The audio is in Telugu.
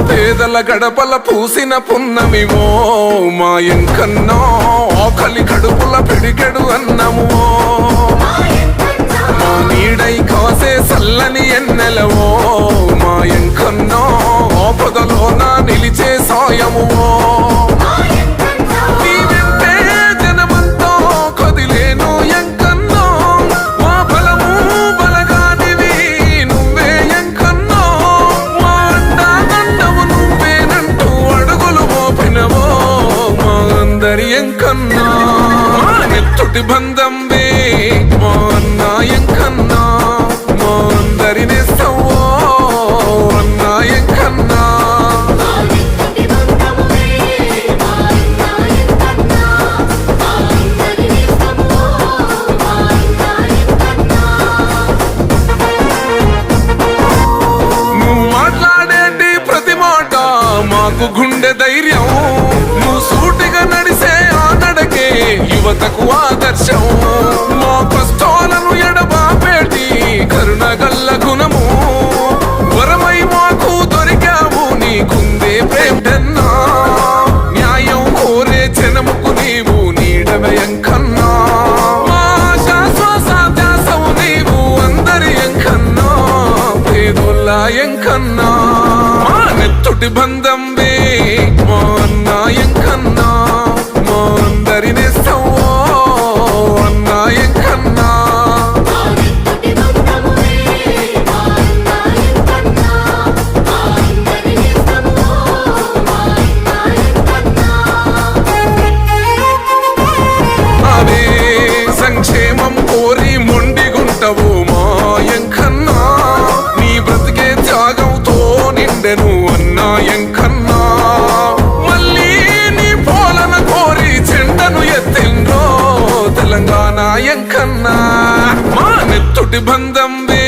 పేదల గడపల పూసిన పున్నమివో మా ఎంకన్నో ఆకలి కడుపుల పిడికెడు అన్నము మా నీడై కాసే సల్లని ఎన్నెలవో మా ఎంకన్నో ఆపదలోన నిలిచే సాయము ఎంకన్నా నెత్తుటి బంధం వే మా అన్నా ఎంకన్నా మా అందరి నేస్తవో అన్నా ఎంకన్నా నువ్వు మాట్లాడేటి ప్రతి మాట మాకు గుండె ధైర్యం నువ్వు సూటిగా నడిసే యువతకు ఆదర్శం మా కష్టాలను ఎడబాపేటి కరుణగల్ల గుణము వరమై మాకు దొరికావు నీకుందే ప్రేమన్నా న్యాయం కోరే జనముకు నీవు నీడవయంకన్నా మా శాశ్వసాధ్యాసవు నీవు అందరి ఎంకన్నా పేదోళ్ళ ఎంకన్నా మా నెత్తుటి బంధం వే మా అన్నా ఎంకన్నా మా అందరి నేస్తవో అన్నా ఎంకన్నా అవే సంక్షేమం కోరి మొండిగుంటవు మా ఎంకన్నా నీ బ్రతికే త్యాగంతో నిండెను అన్నా ఎంకన్నా మళ్ళీ నీ పోలన కోరి చెండను ఎత్తిండ్రో తెలంగాణ ఎంకన్నా మా నెత్తుటి బంధం వే